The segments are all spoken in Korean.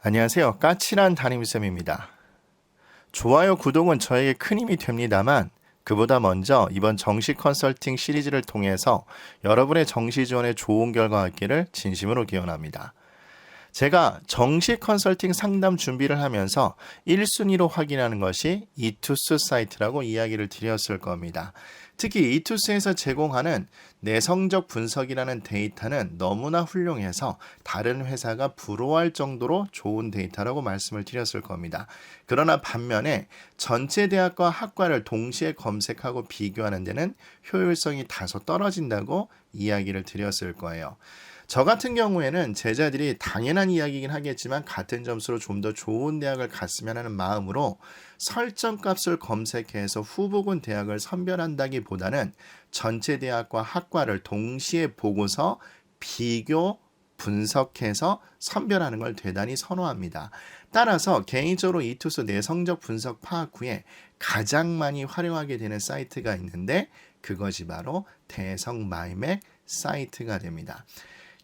안녕하세요. 까칠한 담임쌤입니다. 좋아요, 구독은 저에게 큰 힘이 됩니다만 그보다 먼저 이번 정시 컨설팅 시리즈를 통해서 여러분의 정시 지원에 좋은 결과 얻기를 진심으로 기원합니다. 제가 정시 컨설팅 상담 준비를 하면서 1순위로 확인하는 것이 이투스 사이트라고 이야기를 드렸을 겁니다. 특히 이투스에서 제공하는 내 성적 분석이라는 데이터는 너무나 훌륭해서 다른 회사가 부러워할 정도로 좋은 데이터라고 말씀을 드렸을 겁니다. 그러나 반면에 전체 대학과 학과를 동시에 검색하고 비교하는 데는 효율성이 다소 떨어진다고 이야기를 드렸을 거예요. 저 같은 경우에는 제자들이 당연한 이야기이긴 하겠지만 같은 점수로 좀 더 좋은 대학을 갔으면 하는 마음으로 설정값을 검색해서 후보군 대학을 선별한다기보다는 전체 대학과 학과를 동시에 보고서 비교 분석해서 선별하는 걸 대단히 선호합니다. 따라서 개인적으로 이투스 내 성적 분석 파악 후에 가장 많이 활용하게 되는 사이트가 있는데 그것이 바로 대성마이맥 사이트가 됩니다.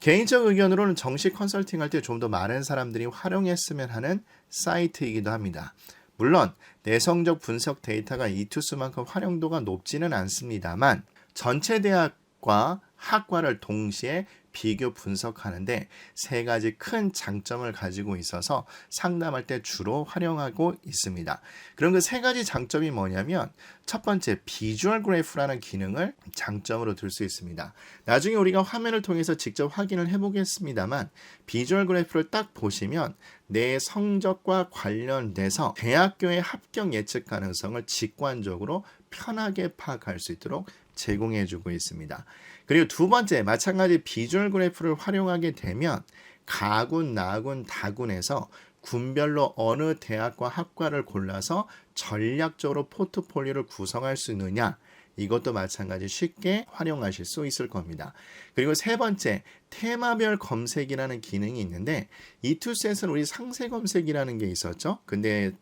개인적 의견으로는 정식 컨설팅 할 때 좀 더 많은 사람들이 활용했으면 하는 사이트이기도 합니다. 물론 내성적 분석 데이터가 이투스만큼 활용도가 높지는 않습니다만 전체 대학과 학과를 동시에 비교 분석하는데 세 가지 큰 장점을 가지고 있어서 상담할 때 주로 활용하고 있습니다. 그럼 그 세 가지 장점이 뭐냐면 첫 번째, 비주얼 그래프라는 기능을 장점으로 들 수 있습니다. 나중에 우리가 화면을 통해서 직접 확인을 해보겠습니다만 비주얼 그래프를 딱 보시면 내 성적과 관련돼서 대학교의 합격 예측 가능성을 직관적으로 편하게 파악할 수 있도록 제공해주고 있습니다. 그리고 두 번째, 마찬가지 비주얼 그래프를 활용하게 되면 가군, 나군, 다군에서 군별로 어느 대학과 학과를 골라서 전략적으로 포트폴리오를 구성할 수 있느냐, 이것도 마찬가지 쉽게 활용하실 수 있을 겁니다. 그리고 세 번째, 테마별 검색이라는 기능이 있는데 이투스에서는 우리 상세 검색이라는 게 있었죠. 근데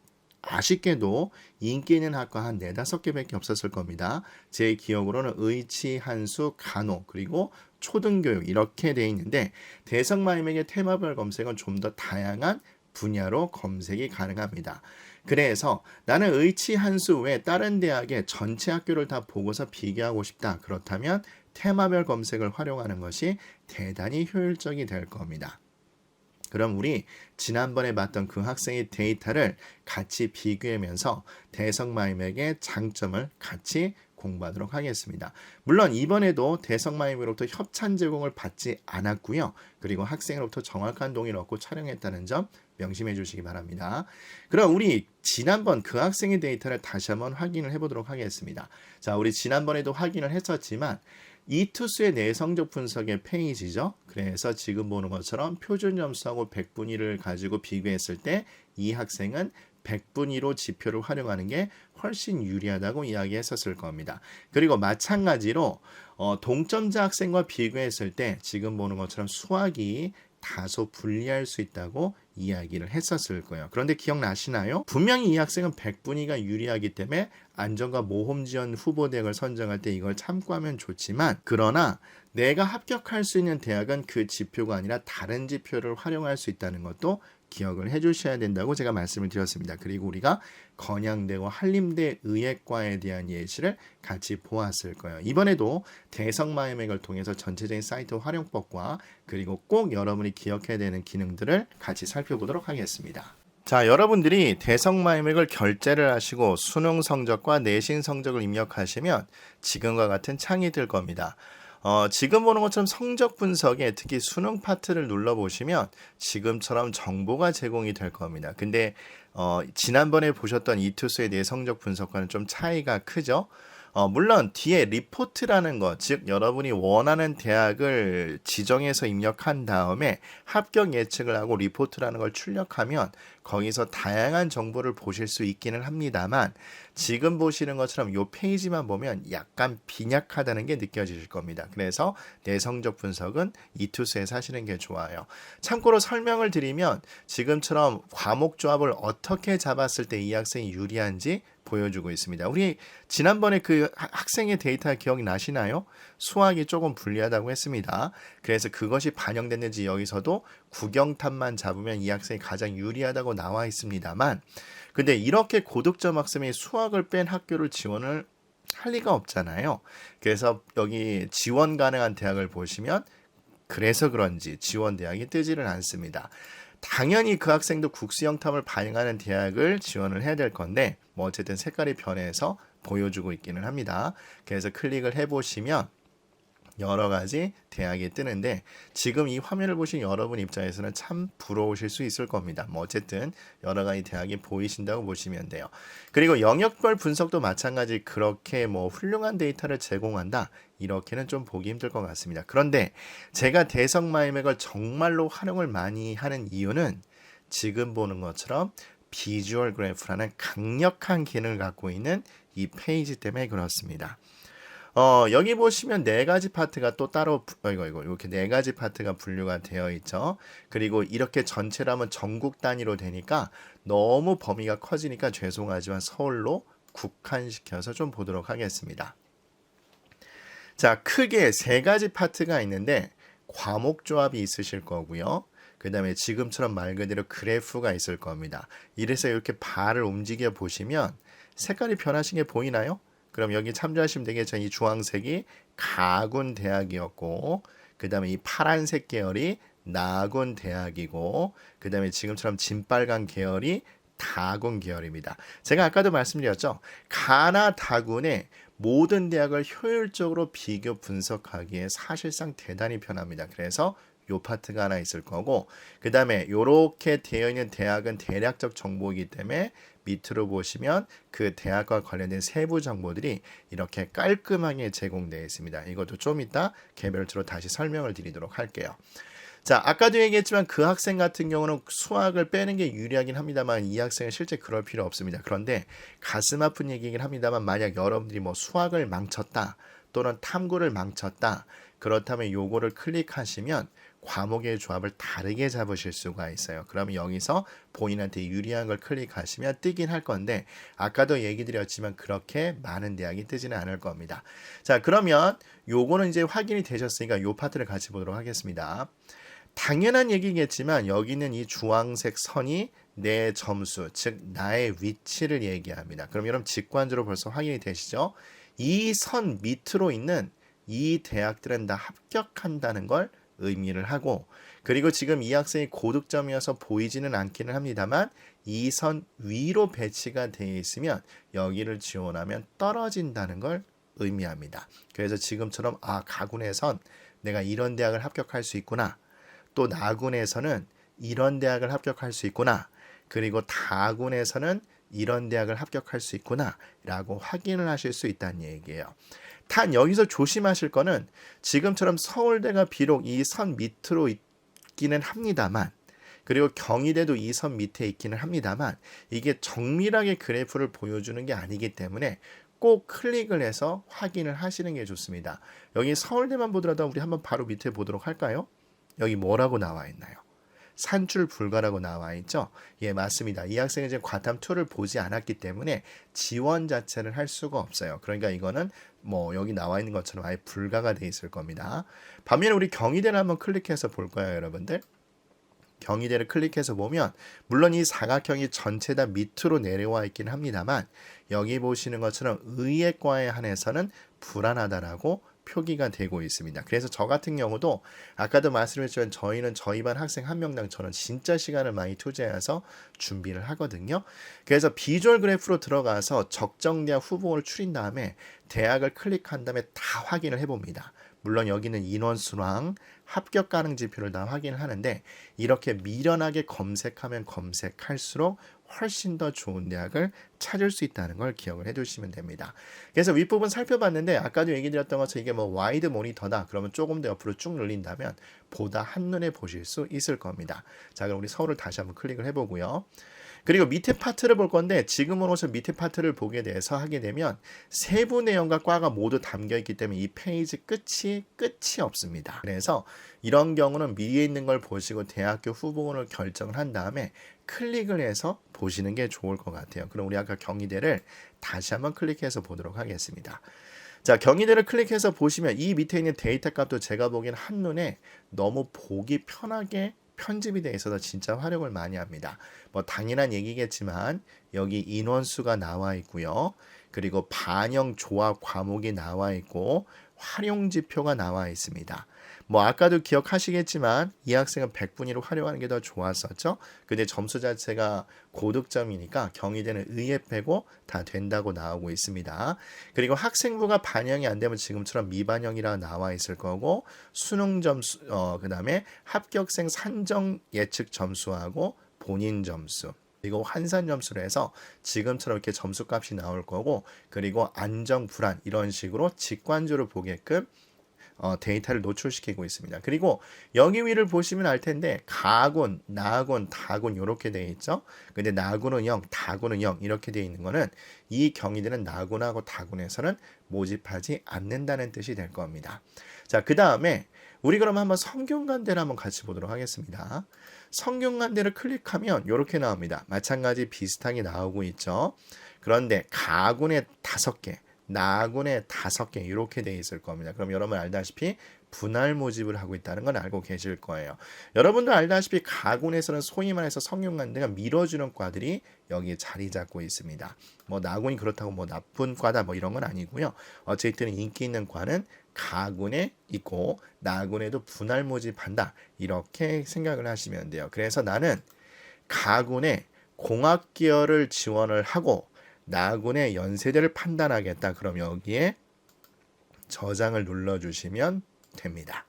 아쉽게도 인기 있는 학과 한 4-5개밖에 없었을 겁니다. 제 기억으로는 의치, 한수, 간호, 그리고 초등교육 이렇게 돼 있는데 대성마이맥의 테마별 검색은 좀 더 다양한 분야로 검색이 가능합니다. 그래서 나는 의치, 한수 외에 다른 대학의 전체 학교를 다 보고서 비교하고 싶다. 그렇다면 테마별 검색을 활용하는 것이 대단히 효율적이 될 겁니다. 그럼 우리 지난번에 봤던 그 학생의 데이터를 같이 비교하면서 대성마이맥의 장점을 같이 공부하도록 하겠습니다. 물론 이번에도 대성마이맥으로부터 협찬 제공을 받지 않았고요. 그리고 학생으로부터 정확한 동의를 얻고 촬영했다는 점 명심해 주시기 바랍니다. 그럼 우리 지난번 그 학생의 데이터를 다시 한번 확인을 해보도록 하겠습니다. 자, 우리 지난번에도 확인을 했었지만 이투스의 내성적 분석의 페이지죠. 그래서 지금 보는 것처럼 표준 점수하고 백분위를 가지고 비교했을 때 이 학생은 백분위로 지표를 활용하는 게 훨씬 유리하다고 이야기했었을 겁니다. 그리고 마찬가지로 동점자 학생과 비교했을 때 지금 보는 것처럼 수학이 다소 불리할 수 있다고 이야기를 했었을 거예요. 그런데 기억나시나요? 분명히 이 학생은 백분위가 유리하기 때문에 안전과 모험 지원 후보 대학을 선정할 때 이걸 참고하면 좋지만 그러나 내가 합격할 수 있는 대학은 그 지표가 아니라 다른 지표를 활용할 수 있다는 것도 기억을 해주셔야 된다고 제가 말씀을 드렸습니다. 그리고 우리가 건양대와 한림대 의예과에 대한 예시를 같이 보았을 거예요. 이번에도 대성마이맥을 통해서 전체적인 사이트 활용법과 그리고 꼭 여러분이 기억해야 되는 기능들을 같이 살펴보도록 하겠습니다. 자, 여러분들이 대성마이맥을 결제를 하시고 수능 성적과 내신 성적을 입력하시면 지금과 같은 창이 뜰 겁니다. 지금 보는 것처럼 성적 분석에 특히 수능 파트를 눌러보시면 지금처럼 정보가 제공이 될 겁니다. 근데 지난번에 보셨던 이투스의 내 성적 분석과는 좀 차이가 크죠? 물론 뒤에 리포트라는 것, 즉 여러분이 원하는 대학을 지정해서 입력한 다음에 합격 예측을 하고 리포트라는 걸 출력하면 거기서 다양한 정보를 보실 수 있기는 합니다만 지금 보시는 것처럼 이 페이지만 보면 약간 빈약하다는 게 느껴지실 겁니다. 그래서 내 성적 분석은 이투스에서 하시는 게 좋아요. 참고로 설명을 드리면 지금처럼 과목 조합을 어떻게 잡았을 때 이 학생이 유리한지 보여주고 있습니다. 우리 지난번에 그 학생의 데이터 기억이 나시나요? 수학이 조금 불리하다고 했습니다. 그래서 그것이 반영됐는지 여기서도 국영탑만 잡으면 이 학생이 가장 유리하다고 나와 있습니다만, 근데 이렇게 고득점 학생이 수학을 뺀 학교를 지원을 할 리가 없잖아요. 그래서 여기 지원 가능한 대학을 보시면 그래서 그런지 지원 대학이 뜨지를 않습니다. 당연히 그 학생도 국수영탐을 반영하는 대학을 지원을 해야 될 건데 뭐 어쨌든 색깔이 변해서 보여주고 있기는 합니다. 그래서 클릭을 해보시면 여러 가지 대학이 뜨는데 지금 이 화면을 보신 여러분 입장에서는 참 부러우실 수 있을 겁니다. 뭐 어쨌든 여러 가지 대학이 보이신다고 보시면 돼요. 그리고 영역별 분석도 마찬가지 그렇게 뭐 훌륭한 데이터를 제공한다 이렇게는 좀 보기 힘들 것 같습니다. 그런데 제가 대성마이맥을 정말로 활용을 많이 하는 이유는 지금 보는 것처럼 비주얼 그래프라는 강력한 기능을 갖고 있는 이 페이지 때문에 그렇습니다. 여기 보시면 네 가지 파트가 또 따로 이렇게 네 가지 파트가 분류가 되어 있죠. 그리고 이렇게 전체로 하면 전국 단위로 되니까 너무 범위가 커지니까 죄송하지만 서울로 국한시켜서 좀 보도록 하겠습니다. 자, 크게 세 가지 파트가 있는데 과목 조합이 있으실 거고요. 그 다음에 지금처럼 말 그대로 그래프가 있을 겁니다. 이래서 이렇게 발을 움직여 보시면 색깔이 변하신 게 보이나요? 그럼 여기 참조하시면 되겠죠. 이 주황색이 가군 대학이었고 그 다음에 이 파란색 계열이 나군 대학이고 그 다음에 지금처럼 진빨간 계열이 다군 계열입니다. 제가 아까도 말씀드렸죠. 가나 다군의 모든 대학을 효율적으로 비교 분석하기에 사실상 대단히 편합니다. 그래서 요 파트가 하나 있을 거고 그 다음에 이렇게 되어 있는 대학은 대략적 정보이기 때문에 밑으로 보시면 그 대학과 관련된 세부 정보들이 이렇게 깔끔하게 제공되어 있습니다. 이것도 좀 이따 개별적으로 다시 설명을 드리도록 할게요. 자, 아까도 얘기했지만 그 학생 같은 경우는 수학을 빼는 게 유리하긴 합니다만 이 학생은 실제 그럴 필요 없습니다. 그런데 가슴 아픈 얘기긴 합니다만 만약 여러분들이 뭐 수학을 망쳤다 또는 탐구를 망쳤다 그렇다면 요거를 클릭하시면 과목의 조합을 다르게 잡으실 수가 있어요. 그러면 여기서 본인한테 유리한 걸 클릭하시면 뜨긴 할 건데 아까도 얘기 드렸지만 그렇게 많은 대학이 뜨지는 않을 겁니다. 자, 그러면 요거는 이제 확인이 되셨으니까 요 파트를 같이 보도록 하겠습니다. 당연한 얘기겠지만 여기는 이 주황색 선이 내 점수, 즉 나의 위치를 얘기합니다. 그럼 여러분 직관적으로 벌써 확인이 되시죠? 이 선 밑으로 있는 이 대학들은 다 합격한다는 걸 의미를 하고 그리고 지금 이 학생이 고득점이어서 보이지는 않기는 합니다만 이 선 위로 배치가 되어 있으면 여기를 지원하면 떨어진다는 걸 의미합니다. 그래서 지금처럼 가군에선 내가 이런 대학을 합격할 수 있구나. 또 나군에서는 이런 대학을 합격할 수 있구나. 그리고 다군에서는 이런 대학을 합격할 수 있구나 라고 확인을 하실 수 있다는 얘기예요. 단 여기서 조심하실 거는 지금처럼 서울대가 비록 이 선 밑으로 있기는 합니다만 그리고 경희대도 이 선 밑에 있기는 합니다만 이게 정밀하게 그래프를 보여주는 게 아니기 때문에 꼭 클릭을 해서 확인을 하시는 게 좋습니다. 여기 서울대만 보더라도 우리 한번 바로 밑에 보도록 할까요? 여기 뭐라고 나와 있나요? 산출 불가라고 나와 있죠. 예, 맞습니다. 이 학생은 지금 과탐2를 보지 않았기 때문에 지원 자체를 할 수가 없어요. 그러니까 이거는 뭐 여기 나와 있는 것처럼 아예 불가가 돼 있을 겁니다. 반면에 우리 경희대를 한번 클릭해서 볼 거예요, 여러분들. 경희대를 클릭해서 보면 물론 이 사각형이 전체 다 밑으로 내려와 있긴 합니다만 여기 보시는 것처럼 의예과에 한해서는 불안하다라고 표기가 되고 있습니다. 그래서 저 같은 경우도 아까도 말씀드렸지만 저희는 저희 반 학생 한 명당 저는 진짜 시간을 많이 투자해서 준비를 하거든요. 그래서 비주얼 그래프로 들어가서 적정 대학 후보를 추린 다음에 대학을 클릭한 다음에 다 확인을 해봅니다. 물론 여기는 인원수랑 합격 가능 지표를 다 확인을 하는데 이렇게 미련하게 검색하면 검색할수록 훨씬 더 좋은 대학을 찾을 수 있다는 걸 기억을 해두시면 됩니다. 그래서 윗부분 살펴봤는데 아까도 얘기 드렸던 것처럼 이게 뭐 와이드 모니터다 그러면 조금 더 옆으로 쭉 늘린다면 보다 한눈에 보실 수 있을 겁니다. 자, 그럼 우리 서울을 다시 한번 클릭을 해보고요. 그리고 밑에 파트를 볼 건데 지금으로서 밑에 파트를 보게 돼서 하게 되면 세부 내용과 과가 모두 담겨 있기 때문에 이 페이지 끝이 없습니다. 그래서 이런 경우는 위에 있는 걸 보시고 대학교 후보군을 결정을 한 다음에 클릭을 해서 보시는 게 좋을 것 같아요. 그럼 우리 아까 경희대를 다시 한번 클릭해서 보도록 하겠습니다. 자, 경희대를 클릭해서 보시면 이 밑에 있는 데이터 값도 제가 보기엔 한눈에 너무 보기 편하게 편집이 되어 있어서 진짜 활용을 많이 합니다. 뭐 당연한 얘기겠지만 여기 인원수가 나와 있고요. 그리고 반영 조합 과목이 나와 있고 활용 지표가 나와 있습니다. 뭐 아까도 기억하시겠지만 이 학생은 100분위로 활용하는 게 더 좋았었죠. 근데 점수 자체가 고득점이니까 경희대는 의예 빼고 다 된다고 나오고 있습니다. 그리고 학생부가 반영이 안 되면 지금처럼 미반영이라 나와 있을 거고 수능 점수 그다음에 합격생 산정 예측 점수하고 본인 점수 그리고 환산 점수로 해서 지금처럼 이렇게 점수값이 나올 거고 그리고 안정 불안 이런 식으로 직관적으로 보게끔 데이터를 노출시키고 있습니다. 그리고 여기 위를 보시면 알 텐데 가군, 나군, 다군 이렇게 되어 있죠. 근데 나군은 0, 다군은 0 이렇게 되어 있는 거는 이 경희대는 나군하고 다군에서는 모집하지 않는다는 뜻이 될 겁니다. 자, 그 다음에 우리 그럼 한번 성균관대를 한번 같이 보도록 하겠습니다. 성균관대를 클릭하면 이렇게 나옵니다. 마찬가지 비슷하게 나오고 있죠. 그런데 가군에 5개, 나군에 5개 이렇게 되어 있을 겁니다. 그럼 여러분 알다시피 분할 모집을 하고 있다는 건 알고 계실 거예요. 여러분도 알다시피 가군에서는 소위 말해서 성균관대가 밀어주는 과들이 여기에 자리 잡고 있습니다. 뭐 나군이 그렇다고 뭐 나쁜 과다 뭐 이런 건 아니고요. 어쨌든 인기 있는 과는 가군에 있고 나군에도 분할 모집한다. 이렇게 생각을 하시면 돼요. 그래서 나는 가군에 공학계열을 지원을 하고 나군의 연세대를 판단하겠다. 그럼 여기에 저장을 눌러주시면 됩니다.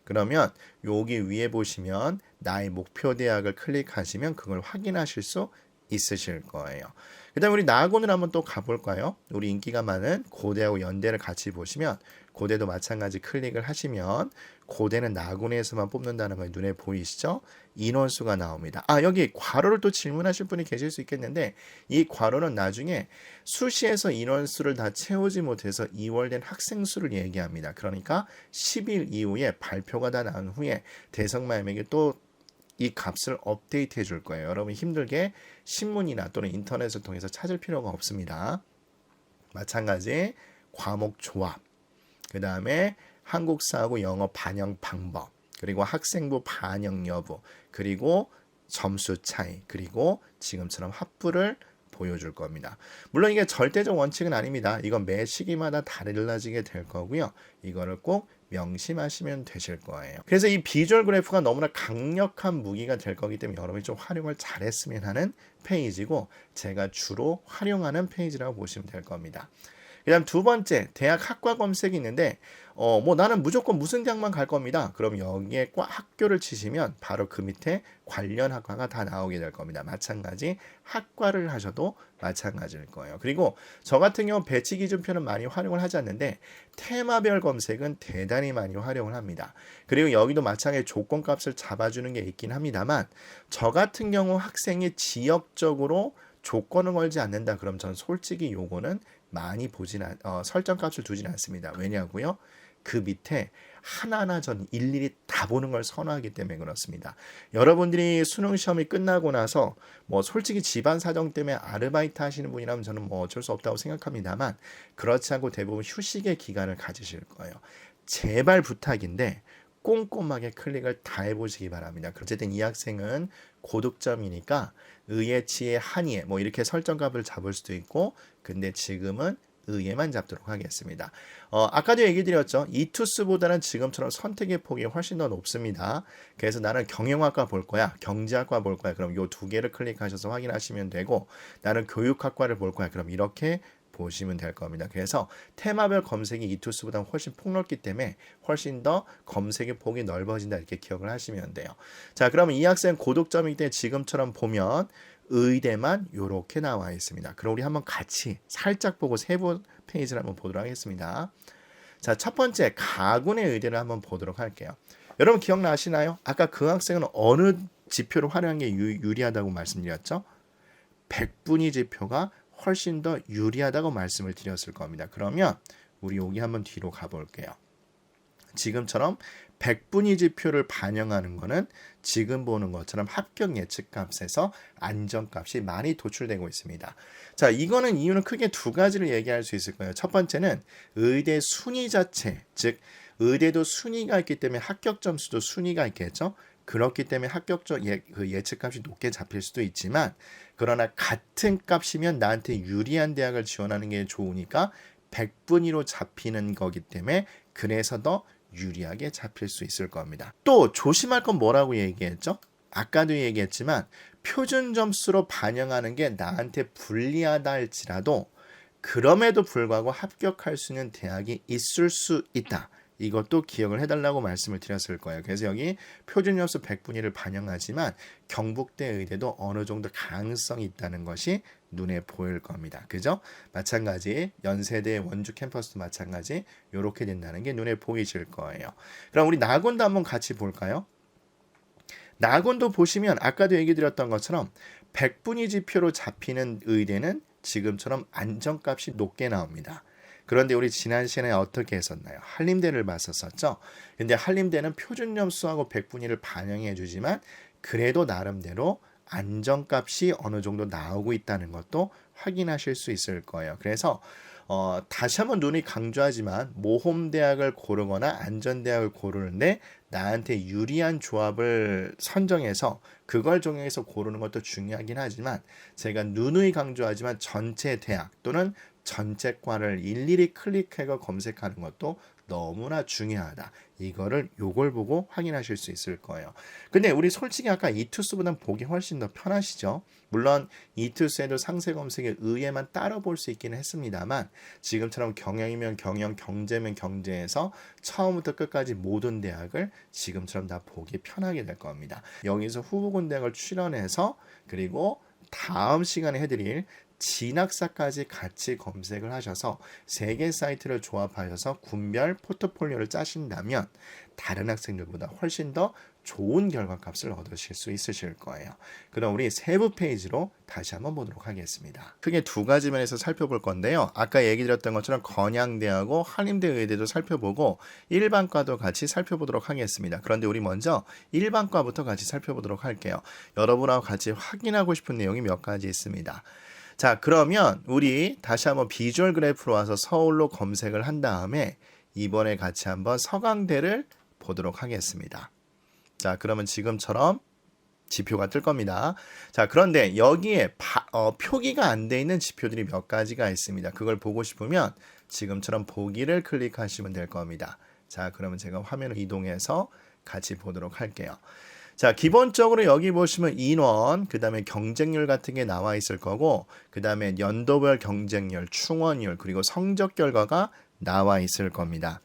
그러면 여기 위에 보시면 나의 목표 대학을 클릭하시면 그걸 확인하실 수 있으실 거예요. 그 다음에 우리 나군을 한번 또 가볼까요? 우리 인기가 많은 고대하고 연대를 같이 보시면 고대도 마찬가지 클릭을 하시면 고대는 나군에서만 뽑는다는 걸 눈에 보이시죠? 인원수가 나옵니다. 여기 괄호를 또 질문하실 분이 계실 수 있겠는데 이 괄호는 나중에 수시에서 인원수를 다 채우지 못해서 2월 된 학생 수를 얘기합니다. 그러니까 10일 이후에 발표가 다 나온 후에 대성마님에게 또 이 값을 업데이트 해줄 거예요. 여러분 힘들게 신문이나 또는 인터넷을 통해서 찾을 필요가 없습니다. 마찬가지 과목 조합, 그 다음에 한국사하고 영어 반영 방법, 그리고 학생부 반영 여부, 그리고 점수 차이, 그리고 지금처럼 합부를 보여줄 겁니다. 물론 이게 절대적 원칙은 아닙니다. 이건 매 시기마다 달라지게 될 거고요. 이거를 꼭 명심하시면 되실 거예요. 그래서 이 비주얼 그래프가 너무나 강력한 무기가 될 거기 때문에 여러분이 좀 활용을 잘했으면 하는 페이지고 제가 주로 활용하는 페이지라고 보시면 될 겁니다. 그 다음 두 번째 대학 학과 검색이 있는데 뭐 나는 무조건 무슨 대학만 갈 겁니다. 그럼 여기에 학교를 치시면 바로 그 밑에 관련 학과가 다 나오게 될 겁니다. 마찬가지 학과를 하셔도 마찬가지일 거예요. 그리고 저 같은 경우 배치 기준표는 많이 활용을 하지 않는데 테마별 검색은 대단히 많이 활용을 합니다. 그리고 여기도 마찬가지 조건값을 잡아주는 게 있긴 합니다만 저 같은 경우 학생이 지역적으로 조건을 걸지 않는다. 그럼 전 솔직히 요거는 많이 설정값을 두진 않습니다. 왜냐고요? 그 밑에 하나하나 전 일일이 다 보는 걸 선호하기 때문에 그렇습니다. 여러분들이 수능 시험이 끝나고 나서 뭐 솔직히 집안 사정 때문에 아르바이트 하시는 분이라면 저는 뭐 어쩔 수 없다고 생각합니다만 그렇지 않고 대부분 휴식의 기간을 가지실 거예요. 제발 부탁인데 꼼꼼하게 클릭을 다 해보시기 바랍니다. 어쨌든 이 학생은 고득점이니까 의예치의 한의에 뭐 이렇게 설정값을 잡을 수도 있고 근데 지금은 의예만 잡도록 하겠습니다. 아까도 얘기 드렸죠. 이투스보다는 지금처럼 선택의 폭이 훨씬 더 높습니다. 그래서 나는 경영학과 볼 거야, 경제학과 볼 거야. 그럼 이 두 개를 클릭하셔서 확인하시면 되고 나는 교육학과를 볼 거야. 그럼 이렇게 보시면 될 겁니다. 그래서 테마별 검색이 이투스보다 훨씬 폭넓기 때문에 훨씬 더 검색의 폭이 넓어진다 이렇게 기억을 하시면 돼요. 자, 그러면 이 학생 고득점이기 때문에 지금처럼 보면 의대만 이렇게 나와 있습니다. 그럼 우리 한번 같이 살짝 보고 세부 페이지를 한번 보도록 하겠습니다. 자, 첫 번째 가군의 의대를 한번 보도록 할게요. 여러분 기억나시나요? 아까 그 학생은 어느 지표를 활용한 게 유리하다고 말씀드렸죠? 백분위 지표가 훨씬 더 유리하다고 말씀을 드렸을 겁니다. 그러면 우리 여기 한번 뒤로 가볼게요. 지금처럼 백분위 지표를 반영하는 거는 지금 보는 것처럼 합격 예측값에서 안정값이 많이 도출되고 있습니다. 자, 이거는 이유는 크게 두 가지를 얘기할 수 있을 거예요. 첫 번째는 의대 순위 자체, 즉 의대도 순위가 있기 때문에 합격 점수도 순위가 있겠죠. 그렇기 때문에 합격적 예측값이 높게 잡힐 수도 있지만, 그러나 같은 값이면 나한테 유리한 대학을 지원하는 게 좋으니까 백분위로 잡히는 거기 때문에 그래서 더 유리하게 잡힐 수 있을 겁니다. 또 조심할 건 뭐라고 얘기했죠? 아까도 얘기했지만 표준 점수로 반영하는 게 나한테 불리하다 할지라도 그럼에도 불구하고 합격할 수 있는 대학이 있을 수 있다. 이것도 기억을 해달라고 말씀을 드렸을 거예요. 그래서 여기 표준점수 100분위를 반영하지만 경북대 의대도 어느 정도 가능성이 있다는 것이 눈에 보일 겁니다. 그죠? 마찬가지 연세대 원주 캠퍼스도 마찬가지 이렇게 된다는 게 눈에 보이실 거예요. 그럼 우리 나군도 한번 같이 볼까요? 나군도 보시면 아까도 얘기 드렸던 것처럼 100분위 지표로 잡히는 의대는 지금처럼 안정값이 높게 나옵니다. 그런데 우리 지난 시간에 어떻게 했었나요? 한림대를 봤었죠. 근데 한림대는 표준 점수하고 100분위를 반영해 주지만 그래도 나름대로 안정값이 어느 정도 나오고 있다는 것도 확인하실 수 있을 거예요. 그래서 다시 한번 눈이 강조하지만 모험대학을 고르거나 안전대학을 고르는데 나한테 유리한 조합을 선정해서 그걸 정해서 고르는 것도 중요하긴 하지만 제가 누누이 강조하지만 전체 대학 또는 전체 과를 일일이 클릭해서 검색하는 것도 너무나 중요하다. 요걸 보고 확인하실 수 있을 거예요. 근데 우리 솔직히 아까 이투스보단 보기 훨씬 더 편하시죠? 물론 이투스에도 상세 검색에 의외만 따로 볼 수 있기는 했습니다만 지금처럼 경영이면 경영, 경제면 경제에서 처음부터 끝까지 모든 대학을 지금처럼 다 보기 편하게 될 겁니다. 여기서 후보군 대학을 출연해서 그리고 다음 시간에 해드릴 진학사까지 같이 검색을 하셔서 3개 사이트를 조합하셔서 군별 포트폴리오를 짜신다면 다른 학생들보다 훨씬 더 좋은 결과값을 얻으실 수 있으실 거예요. 그럼 우리 세부 페이지로 다시 한번 보도록 하겠습니다. 크게 두 가지 면에서 살펴볼 건데요. 아까 얘기 드렸던 것처럼 건양대하고 한림대 의대도 살펴보고 일반과도 같이 살펴보도록 하겠습니다. 그런데 우리 먼저 일반과부터 같이 살펴보도록 할게요. 여러분하고 같이 확인하고 싶은 내용이 몇 가지 있습니다. 자, 그러면 우리 다시 한번 비주얼 그래프로 와서 서울로 검색을 한 다음에 이번에 같이 한번 서강대를 보도록 하겠습니다. 자, 그러면 지금처럼 지표가 뜰 겁니다. 자, 그런데 여기에 표기가 안 돼 있는 지표들이 몇 가지가 있습니다. 그걸 보고 싶으면 지금처럼 보기를 클릭하시면 될 겁니다. 자, 그러면 제가 화면을 이동해서 같이 보도록 할게요. 자, 기본적으로 여기 보시면 인원, 그 다음에 경쟁률 같은 게 나와 있을 거고, 그 다음에 연도별 경쟁률, 충원율, 그리고 성적 결과가 나와 있을 겁니다.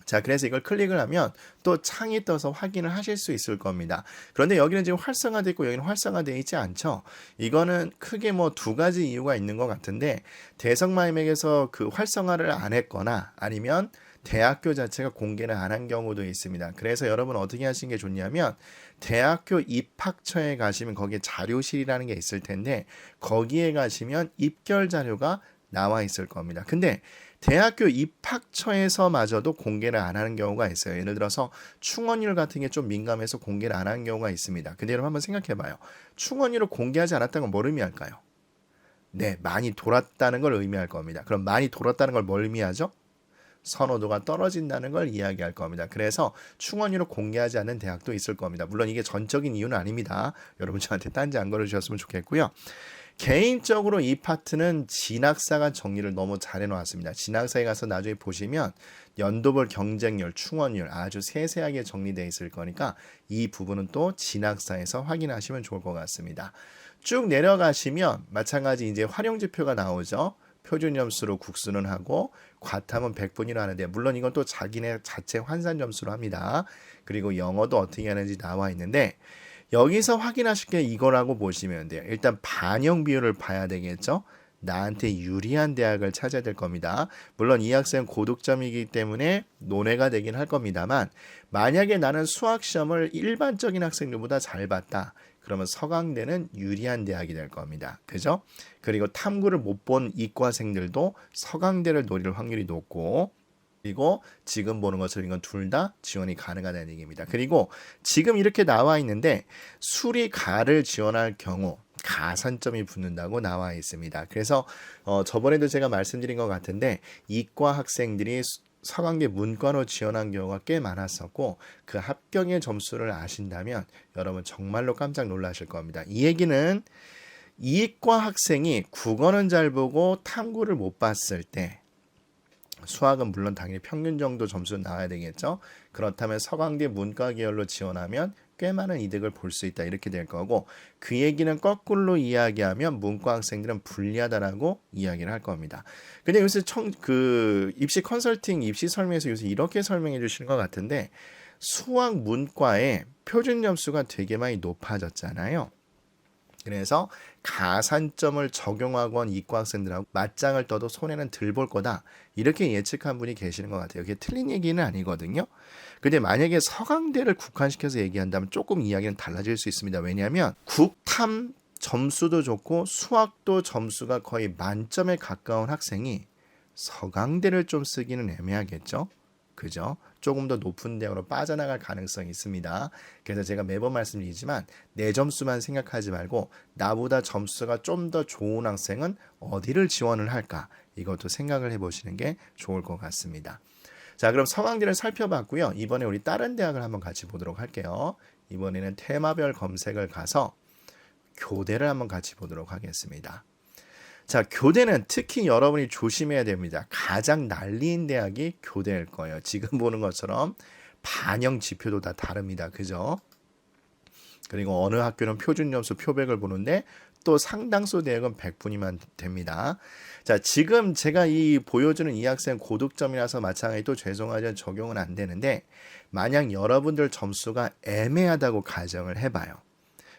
자, 그래서 이걸 클릭을 하면 또 창이 떠서 확인을 하실 수 있을 겁니다. 그런데 여기는 지금 활성화되어 있고 여기는 활성화되어 있지 않죠. 이거는 크게 뭐 두 가지 이유가 있는 것 같은데 대성마이맥에서 그 활성화를 안 했거나 아니면 대학교 자체가 공개를 안 한 경우도 있습니다. 그래서 여러분 어떻게 하시는 게 좋냐면 대학교 입학처에 가시면 거기에 자료실이라는 게 있을 텐데 거기에 가시면 입결 자료가 나와 있을 겁니다. 근데 대학교 입학처에서마저도 공개를 안 하는 경우가 있어요. 예를 들어서 충원율 같은 게 좀 민감해서 공개를 안 하는 경우가 있습니다. 근데 여러분 한번 생각해 봐요. 충원율을 공개하지 않았다는 건 뭘 의미할까요? 네, 많이 돌았다는 걸 의미할 겁니다. 그럼 많이 돌았다는 걸 뭘 의미하죠? 선호도가 떨어진다는 걸 이야기할 겁니다. 그래서 충원율을 공개하지 않는 대학도 있을 겁니다. 물론 이게 전적인 이유는 아닙니다. 여러분 저한테 딴지 안 걸어주셨으면 좋겠고요. 개인적으로 이 파트는 진학사가 정리를 너무 잘 해놓았습니다. 진학사에 가서 나중에 보시면 연도별 경쟁률, 충원율 아주 세세하게 정리되어 있을 거니까 이 부분은 또 진학사에서 확인하시면 좋을 것 같습니다. 쭉 내려가시면 마찬가지 이제 활용지표가 나오죠. 표준 점수로 국수는 하고 과탐은 100분위로 하는데 물론 이건 또 자기네 자체 환산 점수로 합니다. 그리고 영어도 어떻게 하는지 나와 있는데 여기서 확인하실 게 이거라고 보시면 돼요. 일단 반영 비율을 봐야 되겠죠. 나한테 유리한 대학을 찾아야 될 겁니다. 물론 이 학생은 고득점이기 때문에 논외가 되긴 할 겁니다만 만약에 나는 수학시험을 일반적인 학생들보다 잘 봤다. 그러면 서강대는 유리한 대학이 될 겁니다. 그죠? 그리고 탐구를 못 본 이과생들도 서강대를 노릴 확률이 높고, 그리고 지금 보는 것처럼 이건 둘 다 지원이 가능하다는 얘기입니다. 그리고 지금 이렇게 나와 있는데 수리 가를 지원할 경우 가산점이 붙는다고 나와 있습니다. 그래서 저번에도 제가 말씀드린 것 같은데 이과 학생들이 서강대 문과로 지원한 경우가 꽤 많았었고 그 합격의 점수를 아신다면 여러분 정말로 깜짝 놀라실 겁니다. 이 얘기는 이과 학생이 국어는 잘 보고 탐구를 못 봤을 때 수학은 물론 당연히 평균 정도 점수 나와야 되겠죠. 그렇다면 서강대 문과 계열로 지원하면 꽤 많은 이득을 볼 수 있다 이렇게 될 거고 그 얘기는 거꾸로 이야기하면 문과 학생들은 불리하다라고 이야기를 할 겁니다. 근데 요새 입시 컨설팅 입시 설명에서 요새 이렇게 설명해 주시는 것 같은데 수학 문과의 표준 점수가 되게 많이 높아졌잖아요. 그래서 가산점을 적용하건 이과 학생들하고 맞짱을 떠도 손해는 덜 볼 거다 이렇게 예측한 분이 계시는 것 같아요. 그게 틀린 얘기는 아니거든요. 근데 만약에 서강대를 국한시켜서 얘기한다면 조금 이야기는 달라질 수 있습니다. 왜냐하면 국탐 점수도 좋고 수학도 점수가 거의 만점에 가까운 학생이 서강대를 좀 쓰기는 애매하겠죠. 그죠? 조금 더 높은 대학으로 빠져나갈 가능성이 있습니다. 그래서 제가 매번 말씀드리지만 내 점수만 생각하지 말고 나보다 점수가 좀 더 좋은 학생은 어디를 지원을 할까? 이것도 생각을 해보시는 게 좋을 것 같습니다. 자, 그럼 서강대를 살펴봤고요. 이번에 우리 다른 대학을 한번 같이 보도록 할게요. 이번에는 테마별 검색을 가서 교대를 한번 같이 보도록 하겠습니다. 자, 교대는 특히 여러분이 조심해야 됩니다. 가장 난리인 대학이 교대일 거예요. 지금 보는 것처럼 반영 지표도 다 다릅니다. 그죠? 그리고 어느 학교는 표준 점수 표백을 보는데 또 상당수 대학은 100분이면 됩니다. 자, 지금 제가 보여주는 이 학생 고득점이라서 마찬가지 또 죄송하지만 적용은 안 되는데 만약 여러분들 점수가 애매하다고 가정을 해봐요.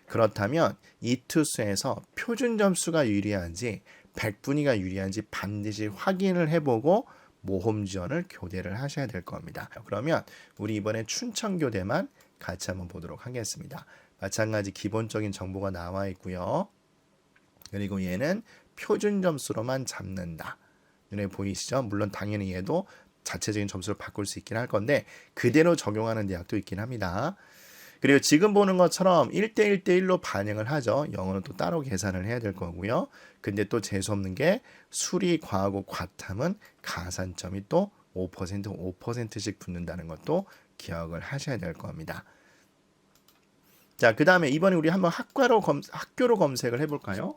그렇다면 이 투수에서 표준 점수가 유리한지 100분위가 유리한지 반드시 확인을 해보고 모험 지원을 교대를 하셔야 될 겁니다. 그러면 우리 이번에 춘천교대만 같이 한번 보도록 하겠습니다. 마찬가지 기본적인 정보가 나와 있고요. 그리고 얘는 표준 점수로만 잡는다. 눈에 보이시죠? 물론 당연히 얘도 자체적인 점수를 바꿀 수 있긴 할 건데 그대로 적용하는 대학도 있긴 합니다. 그리고 지금 보는 것처럼 1대1대1로 반영을 하죠. 영어는 또 따로 계산을 해야 될 거고요. 근데 또 재수없는 게 수리, 과학고, 과탐은 가산점이 또 5%씩 붙는다는 것도 기억을 하셔야 될 겁니다. 자, 그 다음에 이번에 우리 한번 학교로 검색을 해볼까요?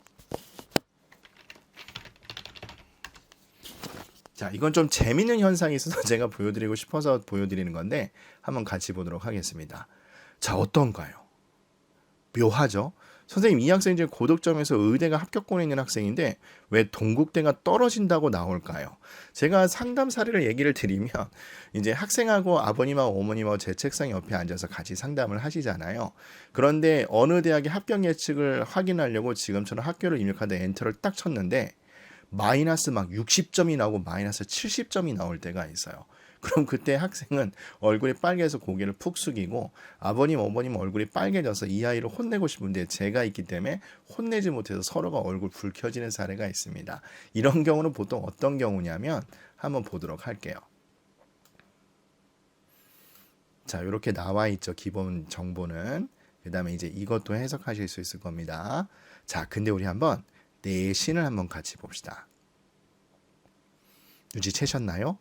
자, 이건 좀 재밌는 현상이 있어서 제가 보여드리고 싶어서 보여드리는 건데 한번 같이 보도록 하겠습니다. 자, 어떤가요? 묘하죠? 선생님, 이 학생이 지금 고득점에서 의대가 합격권에 있는 학생인데 왜 동국대가 떨어진다고 나올까요? 제가 상담 사례를 얘기를 드리면 이제 학생하고 아버님하고 어머님하고 제 책상 옆에 앉아서 같이 상담을 하시잖아요. 그런데 어느 대학의 합격 예측을 확인하려고 지금처럼 학교를 입력하다 엔터를 딱 쳤는데 마이너스 막 60점이 나오고 마이너스 70점이 나올 때가 있어요. 그럼 그때 학생은 얼굴이 빨개서 고개를 푹 숙이고 아버님, 어머님 얼굴이 빨개져서 이 아이를 혼내고 싶은데 제가 있기 때문에 혼내지 못해서 서로가 얼굴 불 켜지는 사례가 있습니다. 이런 경우는 보통 어떤 경우냐면 한번 보도록 할게요. 자, 이렇게 나와 있죠. 기본 정보는. 그 다음에 이제 이것도 해석하실 수 있을 겁니다. 자, 근데 우리 한번 내신을 한번 같이 봅시다. 눈치채셨나요?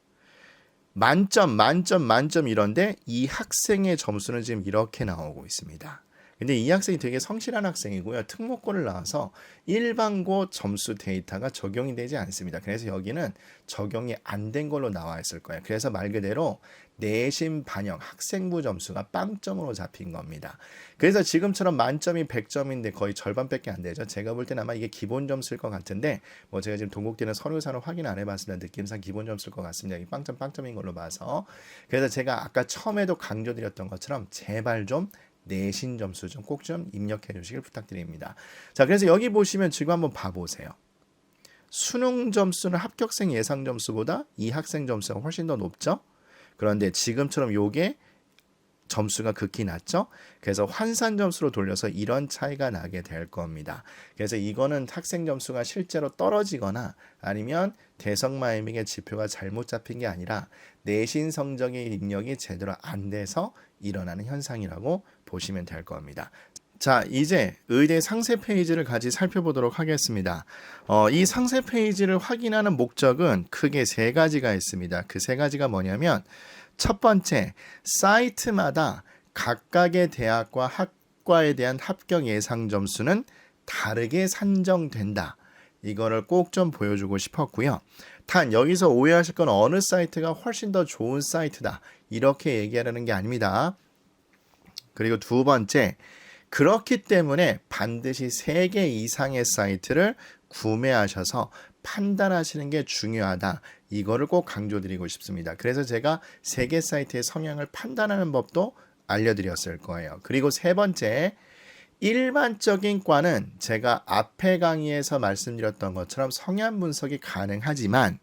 만점 이런데 이 학생의 점수는 지금 이렇게 나오고 있습니다. 근데 이 학생이 되게 성실한 학생이고요. 특목고를 나와서 일반고 점수 데이터가 적용이 되지 않습니다. 그래서 여기는 적용이 안 된 걸로 나와 있을 거예요. 그래서 말 그대로 내신 반영 학생부 점수가 빵점으로 잡힌 겁니다. 그래서 지금처럼 만점이 100점인데 거의 절반밖에 안 되죠. 제가 볼 때는 아마 이게 기본 점수일 것 같은데 뭐 제가 지금 동국대는 서류상으로 확인 안 해봤습니다. 느낌상 기본 점수일 것 같습니다. 이 빵점인 걸로 봐서. 그래서 제가 아까 처음에도 강조드렸던 것처럼 제발 좀 내신 점수 좀 꼭 좀 입력해 주시길 부탁드립니다. 자, 그래서 여기 보시면 지금 한번 봐보세요. 수능 점수는 합격생 예상 점수보다 이 학생 점수가 훨씬 더 높죠? 그런데 지금처럼 요게 점수가 극히 낮죠. 그래서 환산 점수로 돌려서 이런 차이가 나게 될 겁니다. 그래서 이거는 학생 점수가 실제로 떨어지거나 아니면 대성마이밍의 지표가 잘못 잡힌 게 아니라 내신 성적의 입력이 제대로 안 돼서 일어나는 현상이라고 보시면 될 겁니다. 자, 이제 의대 상세 페이지를 같이 살펴보도록 하겠습니다. 이 상세 페이지를 확인하는 목적은 크게 세 가지가 있습니다. 그 세 가지가 뭐냐면 첫 번째, 사이트마다 각각의 대학과 학과에 대한 합격 예상 점수는 다르게 산정된다. 이거를 꼭 좀 보여주고 싶었고요. 단 여기서 오해하실 건 어느 사이트가 훨씬 더 좋은 사이트다. 이렇게 얘기하려는 게 아닙니다. 그리고 두 번째, 그렇기 때문에 반드시 3개 이상의 사이트를 구매하셔서 판단하시는 게 중요하다. 이거를 꼭 강조드리고 싶습니다. 그래서 제가 3개 사이트의 성향을 판단하는 법도 알려드렸을 거예요. 그리고 세 번째, 일반적인 과는 제가 앞에 강의에서 말씀드렸던 것처럼 성향 분석이 가능하지만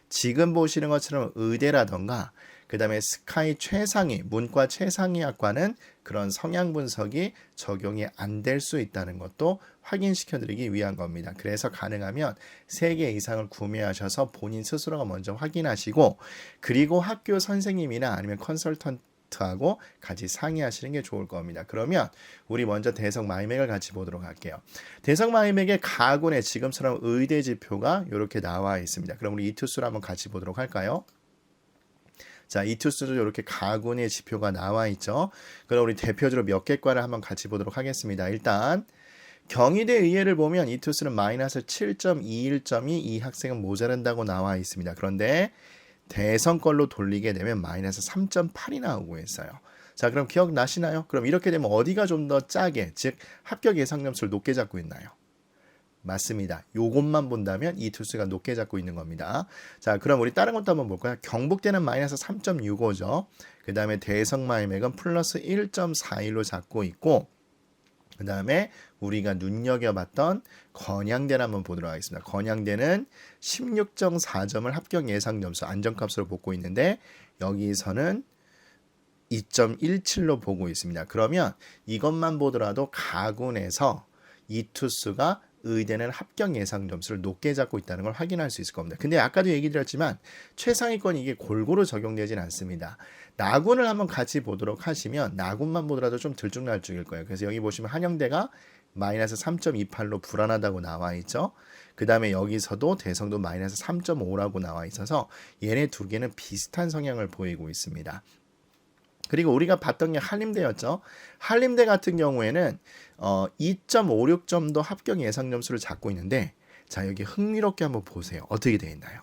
지금 보시는 것처럼 의대라던가 그 다음에 스카이 최상위, 문과 최상위 학과는 그런 성향 분석이 적용이 안 될 수 있다는 것도 확인시켜드리기 위한 겁니다. 그래서 가능하면 3개 이상을 구매하셔서 본인 스스로가 먼저 확인하시고 그리고 학교 선생님이나 아니면 컨설턴트하고 같이 상의하시는 게 좋을 겁니다. 그러면 우리 먼저 대성 마이맥을 같이 보도록 할게요. 대성 마이맥의 가군에 지금처럼 의대 지표가 이렇게 나와 있습니다. 그럼 우리 이 투수를 한번 같이 보도록 할까요? 자, 이 투수도 이렇게 가군의 지표가 나와 있죠. 그럼 우리 대표적으로 몇 개 과를 한번 같이 보도록 하겠습니다. 일단 경희대 의예를 보면 이 투수는 마이너스 7.21점이 이 학생은 모자란다고 나와 있습니다. 그런데 대성 걸로 돌리게 되면 마이너스 3.8이 나오고 있어요. 자, 그럼 기억나시나요? 그럼 이렇게 되면 어디가 좀 더 짜게, 즉 합격 예상 점수를 높게 잡고 있나요? 맞습니다. 요것만 본다면 이 투수가 높게 잡고 있는 겁니다. 자, 그럼 우리 다른 것도 한번 볼까요? 경북대는 마이너스 3.65죠. 그 다음에 대성마이맥은 플러스 1.41로 잡고 있고 그 다음에 우리가 눈여겨봤던 건양대를 한번 보도록 하겠습니다. 건양대는 16.4점을 합격 예상 점수 안정값으로 보고 있는데 여기서는 2.17로 보고 있습니다. 그러면 이것만 보더라도 가군에서 이 투수가 의대는 합격 예상 점수를 높게 잡고 있다는 걸 확인할 수 있을 겁니다. 근데 아까도 얘기 드렸지만 최상위권이 이게 골고루 적용되진 않습니다. 나군을 한번 같이 보도록 하시면 나군만 보더라도 좀 들쭉날쭉일 거예요. 그래서 여기 보시면 한영대가 마이너스 3.28로 불안하다고 나와 있죠. 그 다음에 여기서도 대성도 마이너스 3.5라고 나와 있어서 얘네 두 개는 비슷한 성향을 보이고 있습니다. 그리고 우리가 봤던 게 한림대였죠. 한림대 같은 경우에는 2.56점도 합격 예상 점수를 잡고 있는데 자, 여기 흥미롭게 한번 보세요. 어떻게 되어 있나요?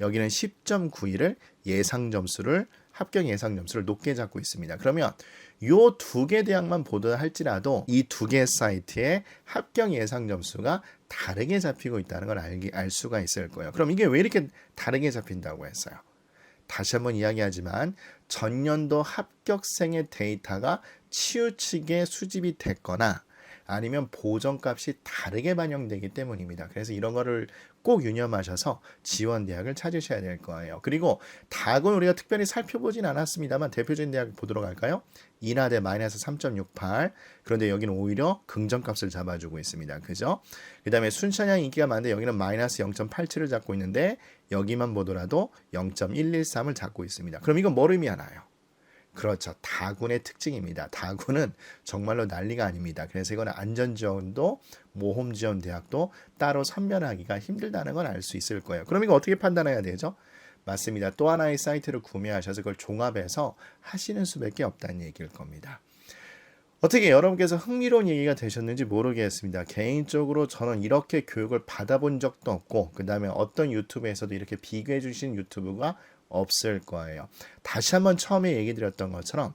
여기는 10.91을 예상 점수를 합격 예상 점수를 높게 잡고 있습니다. 그러면 요 두 개 대학만 보다 할지라도 이 두 개 사이트의 합격 예상 점수가 다르게 잡히고 있다는 걸 알 수가 있을 거예요. 그럼 이게 왜 이렇게 다르게 잡힌다고 했어요? 다시 한번 이야기하지만 전년도 합격생의 데이터가 치우치게 수집이 됐거나 아니면 보정값이 다르게 반영되기 때문입니다. 그래서 이런 거를 꼭 유념하셔서 지원 대학을 찾으셔야 될 거예요. 그리고 다학은 우리가 특별히 살펴보진 않았습니다만 대표적인 대학 보도록 할까요? 인하대 마이너스 3.68 그런데 여기는 오히려 긍정값을 잡아주고 있습니다. 그죠? 그 다음에 순천향 인기가 많은데 여기는 마이너스 0.87을 잡고 있는데 여기만 보더라도 0.113을 잡고 있습니다. 그럼 이건 뭘 의미하나요? 그렇죠. 다군의 특징입니다. 다군은 정말로 난리가 아닙니다. 그래서 이거는 안전지원도 모험지원대학도 따로 선별하기가 힘들다는 걸 알 수 있을 거예요. 그럼 이거 어떻게 판단해야 되죠? 맞습니다. 또 하나의 사이트를 구매하셔서 그걸 종합해서 하시는 수밖에 없다는 얘기일 겁니다. 어떻게 여러분께서 흥미로운 얘기가 되셨는지 모르겠습니다. 개인적으로 저는 이렇게 교육을 받아본 적도 없고 그 다음에 어떤 유튜브에서도 이렇게 비교해 주신 유튜브가 없을 거예요. 다시 한번 처음에 얘기 드렸던 것처럼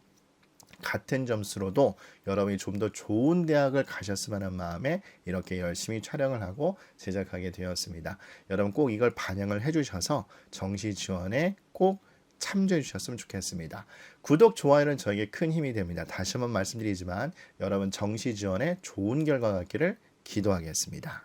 같은 점수로도 여러분이 좀 더 좋은 대학을 가셨으면 하는 마음에 이렇게 열심히 촬영을 하고 제작하게 되었습니다. 여러분 꼭 이걸 반영을 해주셔서 정시 지원에 꼭 참조해 주셨으면 좋겠습니다. 구독, 좋아요는 저에게 큰 힘이 됩니다. 다시 한번 말씀드리지만 여러분 정시 지원에 좋은 결과 갖기를 기도하겠습니다.